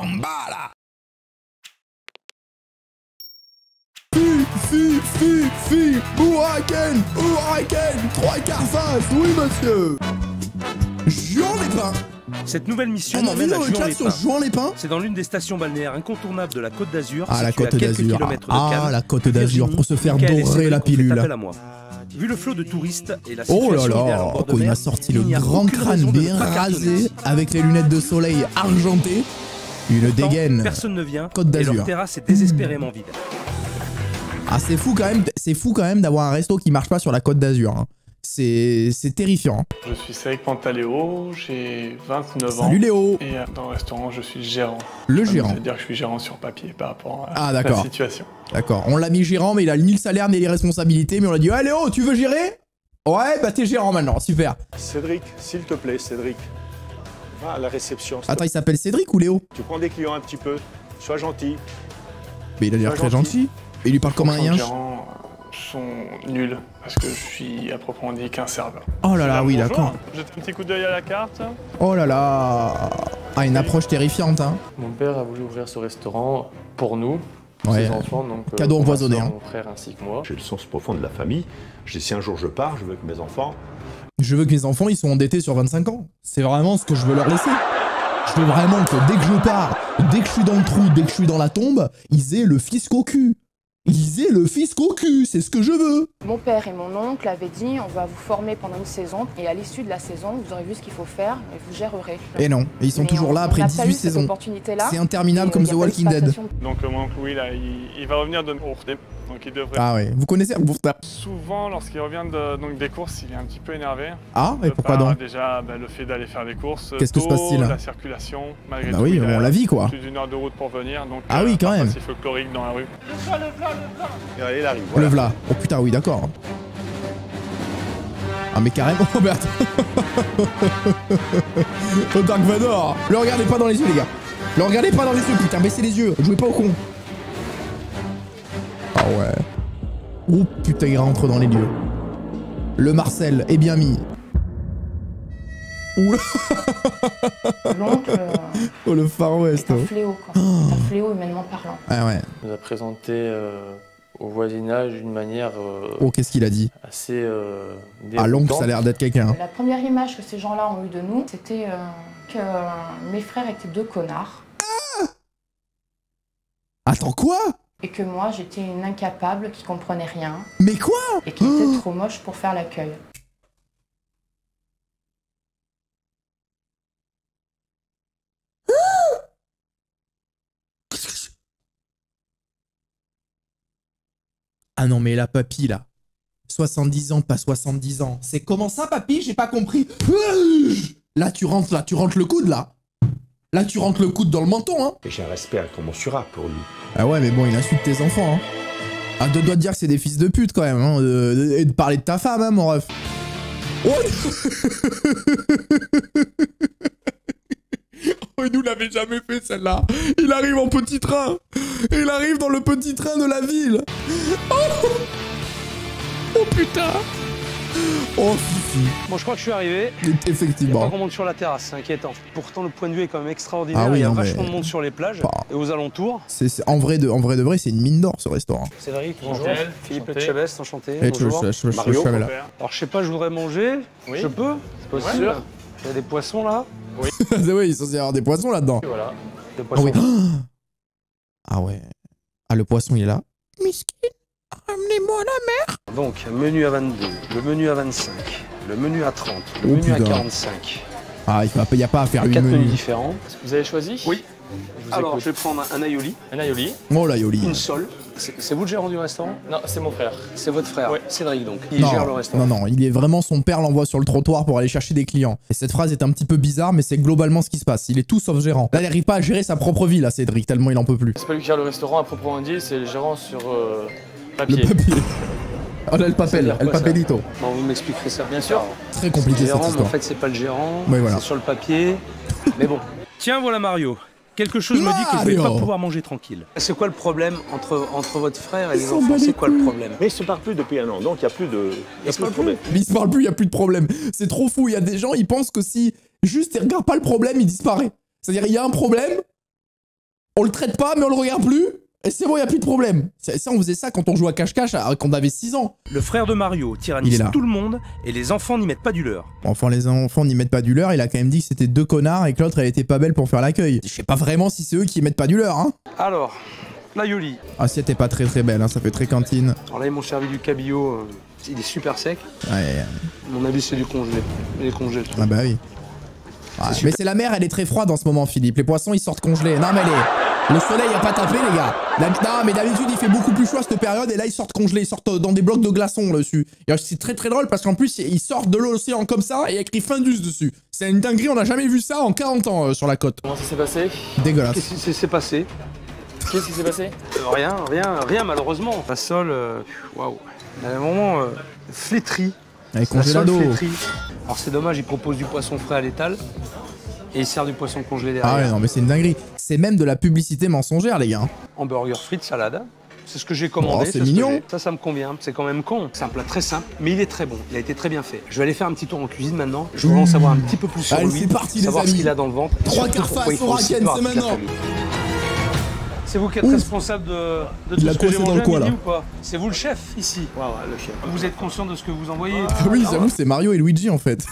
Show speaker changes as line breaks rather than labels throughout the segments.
En bas, là. Fi, Huracan, 3 quarts face, oui monsieur. Juan-les-Pins.
Cette nouvelle mission
Un
m'emmène à
navire sur Juan-les-Pins.
C'est dans l'une des stations balnéaires incontournables de la Côte d'Azur.
Ah, la
située à
Côte
quelques
d'Azur.
kilomètres de
Ah,
Cannes.
la Côte d'Azur, pour se faire
Michael et
dorer
Cédric
la
ont fait
pilule.
appel à moi. Vu le flot de touristes et la
Oh
situation
là
idéale en
là,
bord de
quand il
mer,
m'a sorti le
il n'y a
grand
aucune
crâne
raison de ne
bien
pas cartonner.
rasé, avec les lunettes de soleil argentées, une
Pourtant,
dégaine.
personne ne vient
Côte
et
d'Azur.
leur terrasse est désespérément vide.
Ah, c'est fou quand même d'avoir un resto qui marche pas sur la Côte d'Azur. Hein. C'est terrifiant.
Je suis Cédric Pantaléo, j'ai 29 ans.
Salut Léo.
Et dans le restaurant, je suis gérant.
Le
Ça
gérant.
veut dire que je suis gérant sur papier par rapport à
Ah,
la
d'accord.
situation.
D'accord. On l'a mis gérant, mais il a ni le salaire ni les responsabilités. Mais on l'a dit, ah Léo, tu veux gérer? Ouais, bah t'es gérant maintenant, super.
Cédric, s'il te plaît, Cédric. Va à la réception.
Attends, il s'appelle Cédric ou Léo?
Tu prends des clients un petit peu. Sois gentil.
Mais il a l'air
Sois
très
gentil.
gentil. Et il lui parle comme un
Les
rien.
gérants sont nuls parce que je suis à proprement dit qu'un serveur.
Oh là là, oui,
Bonjour.
d'accord.
Jette un petit coup d'œil à la carte.
Oh là là. Ah, une approche terrifiante, hein.
Mon père a voulu ouvrir ce restaurant pour nous,
Ouais.
ses enfants, donc
Cadeau
pour ma
empoisonné,
sœur,
hein.
mon frère ainsi que moi.
J'ai le sens profond de la famille. Je dis, si un jour je pars, je veux que mes enfants...
Je veux que mes enfants, ils sont endettés sur 25 ans. C'est vraiment ce que je veux leur laisser. Je veux vraiment que dès que je pars, dès que je suis dans le trou, dès que je suis dans la tombe, ils aient le fisc au cul. Ils aient le fisc au cul, c'est ce que je veux.
Mon père et mon oncle avaient dit on va vous former pendant une saison et à l'issue de la saison, vous aurez vu ce qu'il faut faire et vous gérerez.
Et non, et ils sont
Mais
toujours là
on
après
n'a pas
18
eu cette
saisons.
opportunité-là.
C'est interminable
Et,
comme
il
The
y a pas eu de
Walking Dead.
passation.
Donc mon oncle, oui, là, il va revenir de course. Donc il devrait...
Ah ouais, vous connaissez
Souvent, lorsqu'il revient donc des courses, il est un petit peu énervé.
Ah, et
De
pourquoi
par,
donc?
Déjà, le fait d'aller faire des courses,
Qu'est-ce que se
tôt,
passe-t-il?
la circulation, malgré
Bah
tout,
oui,
il a
on la vit quoi.
plus d'une heure de route pour venir, donc
Ah oui, quand même.
c'est folklorique dans la rue.
Et allez, il arrive.
Le
Voilà.
v'là. Oh putain, oui, d'accord. Ah mais carrément, oh mais attends. Oh Dark Vador. Le regardez pas dans les yeux les gars. Le regardez pas dans les yeux, putain, baissez les yeux. Jouez pas au con. Ah ouais. Oh putain, il rentre dans les lieux. Le Marcel est bien mis. Oula.
L'oncle
Oh le Far West.
est un
Oh.
fléau, quoi. Un fléau humainement parlant.
Ah ouais.
Il nous a présenté au voisinage d'une manière
Oh, qu'est-ce qu'il a dit?
assez
Ah l'oncle, ça a
déroutante.
l'air d'être quelqu'un.
La première image que ces gens-là ont eue de nous, c'était que mes frères étaient deux connards
Attends, quoi?
et que moi j'étais une incapable qui comprenait rien
Mais quoi?
et qui était trop moche pour faire l'accueil.
Ah non, mais la papy, là. 70 ans, pas 70 ans. C'est comment ça, papy? J'ai pas compris. Là, tu rentres le coude, là. Là, tu rentres le coude dans le menton, hein.
Et j'ai un respect incommensurable pour lui.
Ah ouais, mais bon, il insulte tes enfants, hein. À deux doigts de dire que c'est des fils de pute, quand même, hein. Et de parler de ta femme, hein, mon ref. Oh, oh, il nous l'avait jamais fait, celle-là. Il arrive en petit train. Il arrive dans le petit train de la ville. Oh, oh putain. Oh, Fifi.
Bon, je crois que je suis arrivé. Il n'y a pas
Effectivement.
grand monde sur la terrasse, c'est inquiétant. Pourtant, le point de vue est quand même extraordinaire.
Ah oui,
il y a
non,
vachement
mais-
de monde sur les plages
Bah.
et aux alentours.
En vrai de vrai, c'est une mine d'or, ce restaurant.
Cédric, bonjour.
Enchanté.
Philippe
Enchanté.
Etchebest, enchanté.
Eh,
Bonjour.
Mario,
je savais là.
Alors, je sais pas, je voudrais manger.
Oui.
Je peux? C'est possible.
Ouais.
Il y a des poissons là.
C'est vrai, il est censé y avoir des poissons là-dedans.
Et voilà. Des
Ah
poissons.
oui. Ah ouais. Ah, le poisson, il est là. Miskin, ramenez-moi la mer.
Donc, menu à 22, le menu à 25, le menu à 30, le
Oh,
menu à
putain.
45.
Ah, il y a pas à faire une
4 menus
menu.
différents.
Vous avez choisi?
Oui.
Je vous
Alors,
écoute.
je vais prendre un aioli,
Un aioli.
Oh la Yoli.
une sole. C'est vous le gérant du restaurant?
Non, c'est mon frère.
C'est votre frère,
Ouais.
Cédric donc. Il gère le restaurant.
non, il est vraiment son père l'envoie sur le trottoir pour aller chercher des clients. Et cette phrase est un petit peu bizarre, mais c'est globalement ce qui se passe. Il est tout sauf gérant. Là, il n'arrive pas à gérer sa propre vie, là, Cédric, tellement il en peut plus.
C'est pas lui qui gère le restaurant à proprement dit, c'est le gérant sur
Le
papier.
papier. Oh là, le papel,
C'est-à-dire
el
quoi, ça
papelito.
Bon, vous m'expliquerez ça.
Bien sûr.
Très compliqué
Le
cette
gérant, mais en
histoire.
fait, c'est pas le gérant.
Oui, voilà.
C'est sur le papier. Mais bon. Tiens, voilà Mario. Quelque chose me dit que je vais
Mario.
pas pouvoir manger tranquille. C'est quoi le problème entre votre frère et
Ils
les
s'en
enfants?
bat les
C'est quoi le
couilles.
problème?
Mais il se parle plus depuis un an, donc il n'y a plus de... Il y a plus de problème.
Mais il se parle plus, il y a plus de problème. C'est trop fou, il y a des gens, ils pensent que si juste ils regardent pas le problème, il disparaît. C'est-à-dire, il y a un problème, On le traite pas, mais on le regarde plus. Et c'est bon, y a plus de problème. Ça, on faisait ça quand on jouait à cache-cache quand on avait 6 ans.
Le frère de Mario tyrannise tout le monde et les enfants n'y mettent pas du leur.
Enfin, les enfants n'y mettent pas du leur. Il a quand même dit que c'était 2 connards et que l'autre, elle était pas belle pour faire l'accueil. Je sais pas vraiment si c'est eux qui mettent pas du leur, hein.
Alors, la Yoli.
L'assiette est pas très belle, hein. Ça fait très cantine.
Alors là, ils m'ont servi du cabillaud. Il est super sec.
Ouais.
À mon avis, c'est du congelé. Il est congelé.
Ah bah oui. Ouais, mais c'est la mer, elle est très froide en ce moment, Philippe. Les poissons, ils sortent congelés. Non, mais le soleil a pas tapé, les gars. Non, mais d'habitude, il fait beaucoup plus chaud à cette période. Et là, ils sortent congelés. Ils sortent dans des blocs de glaçons dessus. C'est très drôle parce qu'en plus, ils sortent de l'océan comme ça et il y a écrit Findus dessus. C'est une dinguerie, on n'a jamais vu ça en 40 ans sur la côte.
Comment ça s'est passé?
Dégueulasse.
Qu'est-ce qui s'est passé?
Qu'est-ce qui s'est passé?
Rien malheureusement. La sole, waouh. Elle est vraiment flétrie.
Elle est congélado.
Alors c'est dommage, ils proposent du poisson frais à l'étal et ils servent du poisson congelé derrière.
Ah ouais, non, mais c'est une dinguerie. C'est même de la publicité mensongère, les gars.
Hamburger, frites, salade. C'est ce que j'ai commandé.
Oh, c'est mignon.
Ça me convient. C'est quand même con. C'est un plat très simple, mais il est très bon. Il a été très bien fait. Je vais aller faire un petit tour en cuisine maintenant. Je voulais en savoir un petit peu plus sur lui.
Allez, c'est parti, les
savoir
amis.
ce qu'il a dans le ventre.
3 quarts face au Raken, c'est maintenant.
C'est vous qui êtes responsable de tout ce que j'ai mangé à midi ou pas? C'est vous le chef ici?
Ouais, le chef.
Vous êtes conscient de ce que vous envoyez?
Oui, j'avoue, c'est Mario et Luigi en fait.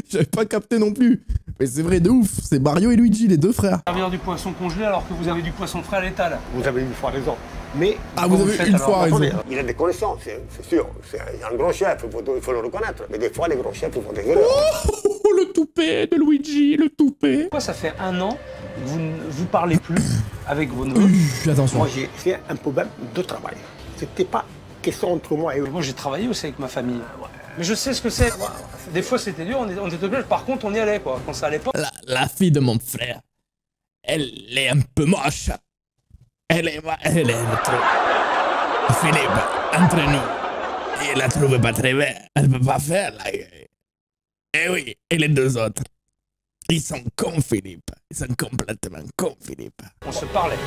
J'avais pas capté non plus. Mais c'est vrai de ouf, c'est Mario et Luigi, les 2 frères.
Servir du poisson congelé alors que vous avez du poisson frais à l'étal.
Vous avez une fois raison. Mais
Vous avez une fois raison.
il a des connaissances, c'est sûr. C'est un grand chef, il faut le reconnaître. Mais des fois, les grands chefs, ils font des erreurs.
Oh, le toupet de Luigi, le toupet.
Pourquoi ça fait 1 an que vous ne parlez plus avec vos neveux?
Attention.
Moi, j'ai fait un problème de travail. C'était pas question entre moi et eux.
Moi, j'ai travaillé aussi avec ma famille. Mais je sais ce que c'est. Des fois, c'était dur, on était obligés. Par contre, on y allait, quoi. Quand ça allait pas.
La fille de mon frère, elle est un peu moche. Elle est trop. Philippe, entre nous, il la trouve pas très belle. Elle peut pas faire la gueule. Eh oui, et les 2 autres, ils sont cons, Philippe. Ils sont complètement cons, Philippe.
On se parlait.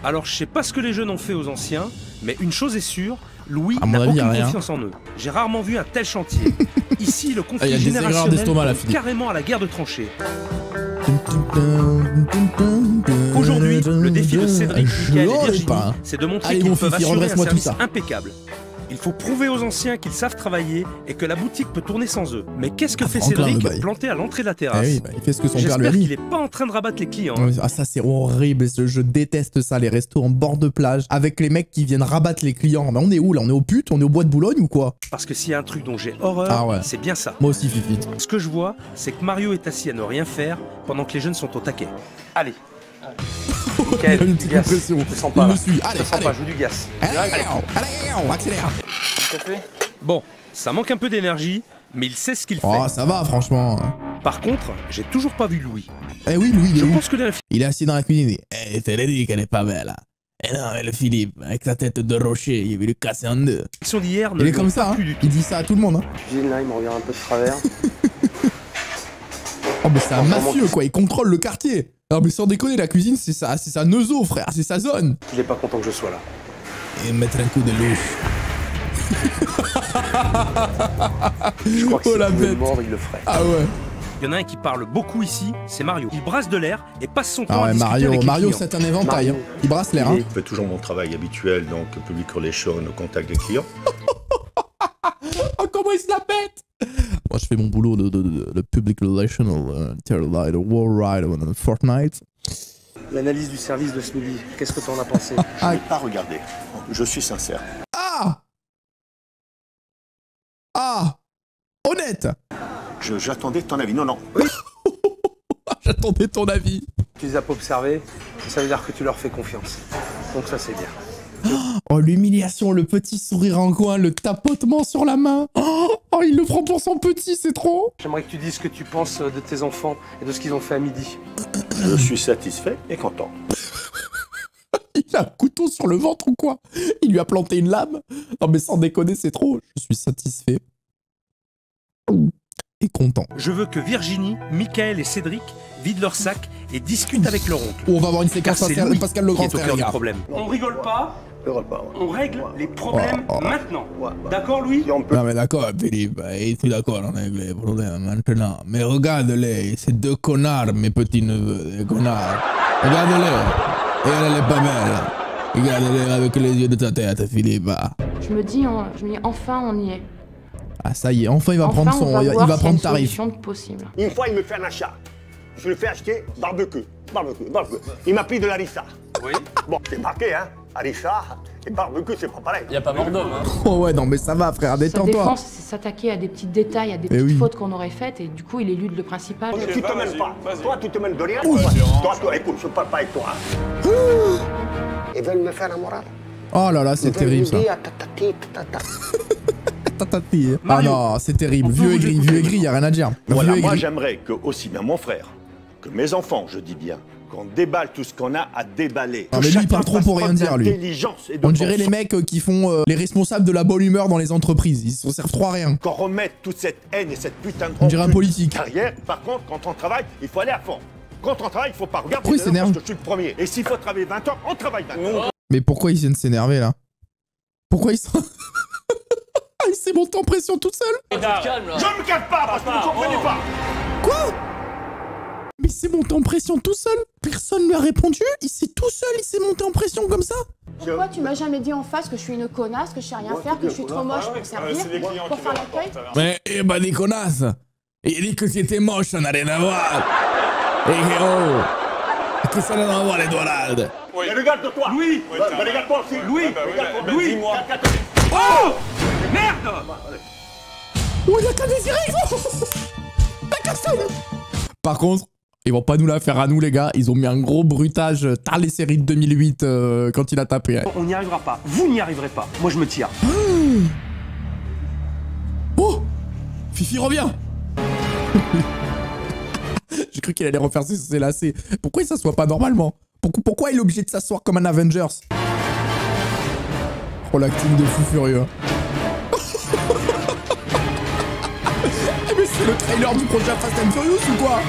Alors, je sais pas ce que les jeunes ont fait aux anciens, mais une chose est sûre, Louis n'a aucune confiance en eux. J'ai rarement vu un tel chantier. Ici, le conflit générationnel est carrément à la guerre de tranchées. Aujourd'hui, le défi de Cédric, Michael et Virginie, c'est de montrer qu'ils peuvent assurer un service impeccable. Il faut prouver aux anciens qu'ils savent travailler et que la boutique peut tourner sans eux. Mais qu'est-ce que fait Cédric planté à l'entrée de la terrasse?
Oui, il fait ce que son père lui a dit.
J'espère qu'il est pas en train de rabattre les clients.
Ah, ça c'est horrible, je déteste ça, les restos en bord de plage avec les mecs qui viennent rabattre les clients. Mais on est où là? On est au pute? On est au bois de Boulogne ou quoi?
Parce que s'il y a un truc dont j'ai horreur, c'est bien ça.
Moi aussi, Fifi.
Ce que je vois, c'est que Mario est assis à ne rien faire pendant que les jeunes sont au taquet. Allez.
Il y a une petite pression.
Je sens pas.
Il me suit. Allez,
je sens pas, je veux du gaz.
Allez, on accélère.
Bon, ça manque un peu d'énergie, mais il sait ce qu'il fait.
Oh, ça va, franchement.
Par contre, j'ai toujours pas vu Louis.
Eh oui, Louis,
je pense que
il est assis dans la cuisine. Eh, t'as dit qu'elle est pas belle. Eh non, mais le Philippe, avec sa tête de rocher, il veut le casser en 2.
D'hier,
il est comme ça, hein. Il dit ça à tout le monde. Hein.
Cuisine là, il me revient un peu de travers.
Oh, mais c'est un mafieux, quoi. Il contrôle le quartier. Non, mais sans déconner, la cuisine, c'est sa neuzo, frère. C'est sa zone.
Il est pas content que je sois là.
Et mettre un coup de louche.
Je crois que
oh, la bête.
Mort, il le ferait.
Ah ouais.
Il y en a un qui parle beaucoup ici, c'est Mario. Il brasse de l'air et passe son temps à discuter
Mario,
avec les
Mario,
clients.
c'est un éventail. Hein. Il brasse l'air. Hein.
Je fais toujours mon travail habituel, donc public relation au contact des clients.
Oh, comment il se la pète! Moi, je fais mon boulot de public relational, worldwide, Fortnite.
L'analyse du service de ce midi, qu'est-ce que tu en as pensé?
Je n'ai pas regardé. Je suis sincère.
Ah! Ah! Honnête!
J'attendais ton avis. Non.
Oui.
J'attendais ton avis.
Tu les as pas observés, ça veut dire que tu leur fais confiance. Donc ça, c'est bien.
Oh, l'humiliation, le petit sourire en coin, le tapotement sur la main. Oh, il le prend pour son petit, c'est trop.
J'aimerais que tu dises ce que tu penses de tes enfants et de ce qu'ils ont fait à midi.
Je suis satisfait et content.
Il a un couteau sur le ventre ou quoi? Il lui a planté une lame? Non mais sans déconner, c'est trop. Je suis satisfait. Et content.
Je veux que Virginie, Michael et Cédric vident leur sac et discutent avec leur oncle.
Oh, on va avoir une séquence Pascal le grand frère, les gars.
On rigole pas. On règle les problèmes maintenant. D'accord, Louis?
Non mais d'accord, Philippe, je suis d'accord, on règle les problèmes maintenant. Mais regarde-les, ces 2 connards, mes petits neveux, des connards. Regarde-les. Et elle est pas belle. Regarde-les avec les yeux de ta tête, Philippe.
Je me dis, enfin on y est.
Ah ça y est, enfin il va
Enfin,
prendre son, il va prendre tarif.
Possible.
Une fois, il me fait un achat. Je lui fais acheter barbecue. Il m'a pris de l'harissa.
Oui.
Bon, c'est marqué, hein. Harissa et barbecue, c'est pas pareil.
Y a pas mort d'homme, hein.
Oh ouais, non mais ça va frère,
Sa
détends-toi.
défense, c'est s'attaquer à des petits détails, à des petites fautes qu'on aurait faites, et du coup, il élude le principal.
Tu te mêles pas. Toi, tu te mêles de rien. Toi, écoute, je parle pas avec toi. Hein. Ils veulent me faire la morale.
Oh là là, c'est terrible ça. Ah non, c'est terrible. Vieux aigri, y a rien à dire.
Voilà, moi j'aimerais que aussi bien mon frère, que mes enfants, je dis bien, qu'on déballe tout ce qu'on a à déballer.
Ah mais lui il parle trop pour rien dire lui. On dirait les mecs qui font les responsables de la bonne humeur dans les entreprises. Ils s'en servent trop à rien.
Qu'on remette toute cette haine et cette putain de...
On dirait un politique.
Carrière, par contre, quand on travaille, il faut aller à fond. Quand on travaille, il faut pas regarder
pourquoi il s'énerve?
parce que je suis le premier. Et s'il faut travailler 20 ans, on travaille 20 ans.
Mais pourquoi il vient de s'énerver là? Pourquoi il s'en... Ah, il s'est monté en pression tout seul?
Je me calme pas parce que vous ne comprenez pas.
Quoi? Mais il s'est monté en pression tout seul? Personne lui a répondu? Il s'est tout seul, il s'est monté en pression comme ça?
Pourquoi tu m'as jamais dit en face que je suis une connasse, que je sais rien faire, que je suis trop moche pour servir, pour faire l'accueil?
Mais eh ben des connasses! Il dit que c'était moche, ça n'a rien à voir! Et oh! Que ça n'a rien à voir les Donald!
Mais regarde-toi.
Louis.
Mais regarde-toi aussi.
Louis.
Louis.
Dis-moi. Oh! Merde!
Oh, il a qu'à désirer! La castagne! Par contre, ils vont pas nous la faire à nous les gars, ils ont mis un gros bruitage tard les séries de 2008 quand il a tapé.
On n'y arrivera pas, vous n'y arriverez pas, moi je me tire.
Oh! Fifi revient! J'ai cru qu'il allait refaire ses lacets. Pourquoi il s'assoit pas normalement? Pourquoi il est obligé de s'asseoir comme un Avengers? Oh l'acting de fou furieux. Mais c'est le trailer du prochain Fast and Furious ou quoi?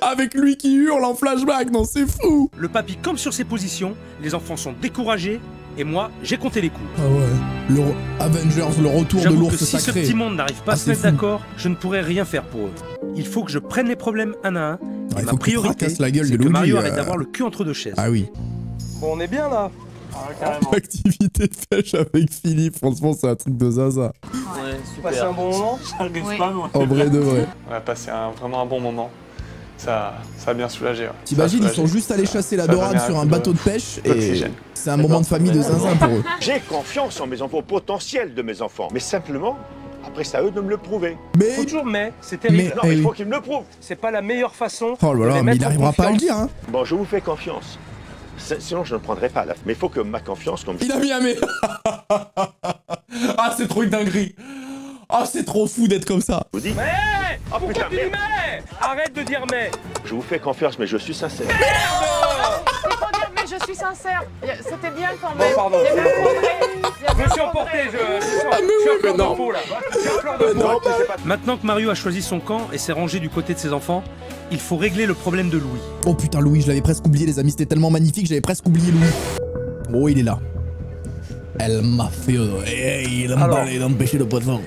Avec lui qui hurle en flashback, non c'est fou.
Le papy campe sur ses positions, les enfants sont découragés, et moi j'ai compté les coups.
Ah ouais, le Avengers, le retour de l'ours
sacré. Si ce petit monde n'arrive pas à se mettre d'accord, je ne pourrais rien faire pour eux. Il faut que je prenne les problèmes un à un, et ma priorité, c'est que Mario arrête d'avoir le cul entre deux chaises.
Ah oui.
Bon, on est bien là.
Activité pêche avec Philippe, franchement c'est un truc de zaza.
Ouais, super.
Passer un bon moment?
J'arrive pas, moi.
En vrai de vrai.
On a passé vraiment un bon moment. Ça a bien soulagé. Ouais.
T'imagines, ils sont juste allés chasser la dorade sur un bateau de pêche et c'est un moment de famille de zinzin pour eux.
J'ai confiance en mes enfants, au potentiel de mes enfants. Mais simplement, après c'est à eux de me le prouver.
Mais...
Faut toujours mais, c'est terrible.
Non, mais il faut qu'ils me le prouvent.
C'est pas la meilleure façon.
Oh là là, mais il n'arrivera pas à le dire hein.
Bon, je vous fais confiance. Sinon, je ne prendrai pas là. Mais il faut que ma confiance... Comme...
Il a mis un mais... Ah, c'est trop une dinguerie. Ah, c'est trop fou d'être comme ça.
Je vous dis...
Mais pourquoi tu dis mais? Arrête de dire mais.
Je vous fais confiance, mais je suis sincère.
Merde!
Il faut dire mais je suis sincère. C'était bien quand même.
Bon, pardon.
Il y avait un progrès.
Je me suis emporté, je suis un fleur de peau là. Je suis un fleur de peau. Maintenant que Mario a choisi son camp et s'est rangé du côté de ses enfants, il faut régler le problème de Louis.
Oh putain, Louis, je l'avais presque oublié, les amis, c'était tellement magnifique, j'avais presque oublié Louis. Oh, il est là. El mafioso. Hey, il a emballé d'empêcher le poisson.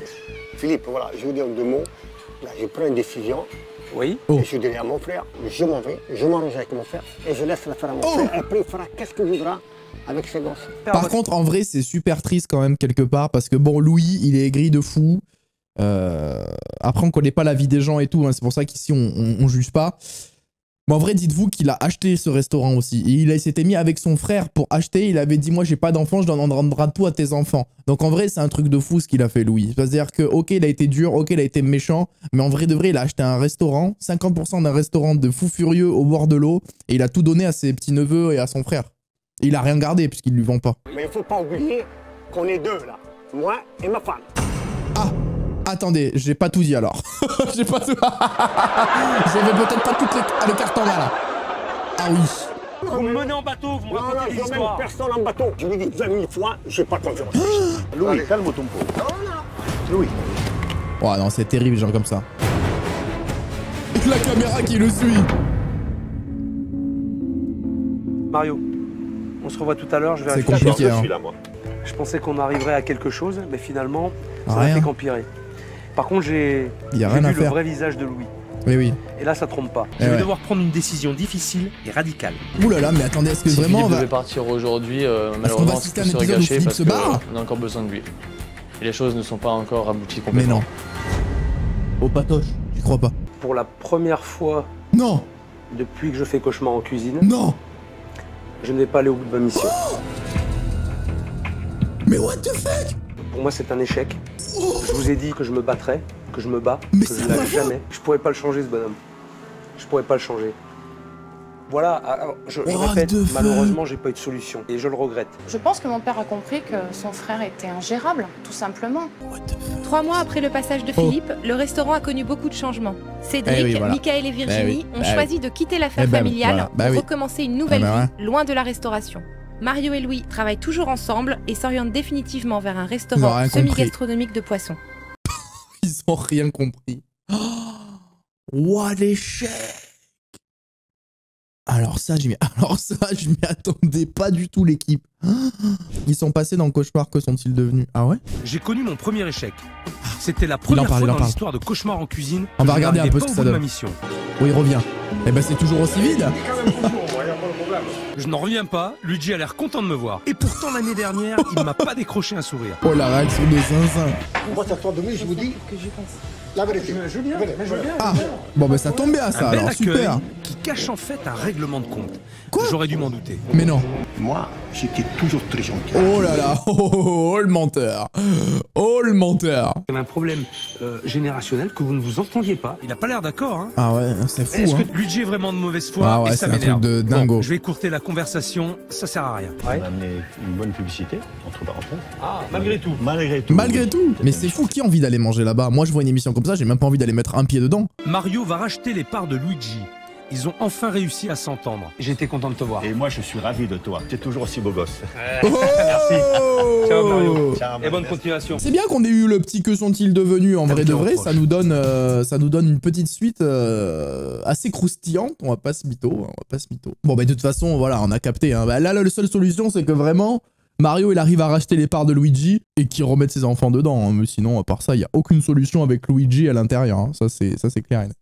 Philippe, voilà, je vous dis en deux mots. Là, je prends une décision.
Oui.
Oh.
Et je dirai à mon frère, je m'en vais, je m'arrange avec mon frère et je laisse la faire à mon frère. Et après, il fera qu'est-ce qu'il voudra avec ses gosses.
Par contre, en vrai, c'est super triste quand même, quelque part, parce que bon, Louis, il est aigri de fou. Après, on connaît pas la vie des gens et tout, hein, c'est pour ça qu'ici, on juge pas. Mais en vrai, dites-vous qu'il a acheté ce restaurant aussi. Et il s'était mis avec son frère pour acheter. Il avait dit, moi, j'ai pas d'enfants, je donnerai tout à tes enfants. Donc en vrai, c'est un truc de fou ce qu'il a fait, Louis. C'est-à-dire que, ok, il a été dur, ok, il a été méchant, mais en vrai de vrai, il a acheté un restaurant, 50% d'un restaurant de fou furieux au bord de l'eau, et il a tout donné à ses petits-neveux et à son frère. Et il a rien gardé puisqu'il lui vend pas.
Mais il faut pas oublier qu'on est deux là, moi et ma femme.
Ah! Attendez, j'ai pas tout dit alors. J'ai pas tout... J'avais peut-être pas toutes les cartes en main là. Ah oui.
Vous me menez en bateau, vous me racontez des
Non, je
histoires.
mène personne en bateau. Je lui dis 20 000 fois, j'ai pas confiance.
Louis, calme ton pot.
Non.
Louis.
Oh non, c'est terrible, genre comme ça. Et la caméra qui le suit.
Mario, on se revoit tout à l'heure, je vais
C'est
réfléchir.
compliqué,
Je
hein.
suis là, moi.
Je pensais qu'on arriverait à quelque chose, mais finalement, ça n'a
Rien.
fait qu'empirer. Par contre, j'ai vu le vrai visage de Louis.
Oui, oui.
Et là, ça trompe pas. Je vais devoir prendre une décision difficile et radicale.
Ouh là là, mais attendez, est-ce que
si
vraiment
Philippe
on va...
devait partir aujourd'hui, malheureusement, tout serait gâché parce qu'on a encore besoin de lui. Et les choses ne sont pas encore abouties complètement.
Mais non. Oh patoche, j'y crois pas.
Pour la première fois...
Non.
Depuis que je fais cauchemar en cuisine...
Non.
Je ne vais pas aller au bout de ma mission.
Oh, mais what the fuck?
Pour moi, c'est un échec. Oh. Je vous ai dit que je me battrais, que je me bats,
mais
que je ne lâche jamais. Je pourrais pas le changer, ce bonhomme. Je pourrais pas le changer. Voilà, alors, je répète, malheureusement, j'ai pas eu de solution et je le regrette.
Je pense que mon père a compris que son frère était ingérable, tout simplement.
3 mois après le passage de Philippe, le restaurant a connu beaucoup de changements. Cédric, Michael et Virginie ont choisi de quitter l'affaire familiale pour recommencer une nouvelle vie loin de la restauration. Mario et Louis travaillent toujours ensemble et s'orientent définitivement vers un restaurant semi-gastronomique de poissons.
Ils ont rien compris. Oh, what l'échec! Alors ça, je m'y attendais pas du tout, l'équipe. Ils sont passés dans le cauchemar, que sont-ils devenus? Ah ouais?
J'ai connu mon premier échec. C'était la première fois dans l'histoire de cauchemar en cuisine.
On va regarder un peu ce que ça donne. Oui, il revient. Eh ben c'est toujours aussi vide.
Je n'en reviens pas, Luigi a l'air content de me voir. Et pourtant l'année dernière, il m'a pas décroché un sourire.
Oh la réaction de zinzin.
Moi, c'est à toi de je vous dis que j'y pense. La vérité.
Je veux bien.
Ah, bon bah ça tombe bien ça, alors super.
Qui cache en fait un règlement de compte.
Quoi?
J'aurais dû m'en douter.
Mais non.
Moi, j'étais toujours très gentil.
Oh là là, oh le menteur. Oh le menteur.
Il y a un problème générationnel que vous ne vous entendiez pas. Il a pas l'air d'accord, hein.
Ah ouais, c'est fou.
Est-ce que Luigi est vraiment de mauvaise foi?
Ah ouais, c'est un truc de dingo.
Bon, je vais écourter la conversation, ça sert à rien.
On a amené une bonne publicité, entre parenthèses.
Ah, malgré tout.
Malgré tout.
Malgré tout. Mais c'est fou, qui a envie d'aller manger là-bas? Moi je vois une émission comme ça, j'ai même pas envie d'aller mettre un pied dedans.
Mario va racheter les parts de Luigi. Ils ont enfin réussi à s'entendre. J'étais content de te voir.
Et moi, je suis ravi de toi. Tu es toujours aussi beau gosse.
Oh
merci. Ciao Mario. Ciao, et bonne continuation.
C'est bien qu'on ait eu le petit que sont-ils devenus en vrai de vrai. Ça nous donne une petite suite assez croustillante. On va pas se mytho. Bon bah de toute façon, voilà, on a capté. Hein. Bah, là, la seule solution, c'est que vraiment Mario il arrive à racheter les parts de Luigi et qu'il remette ses enfants dedans. Hein. Mais sinon, à part ça, il y a aucune solution avec Luigi à l'intérieur. Hein. Ça c'est clair et net.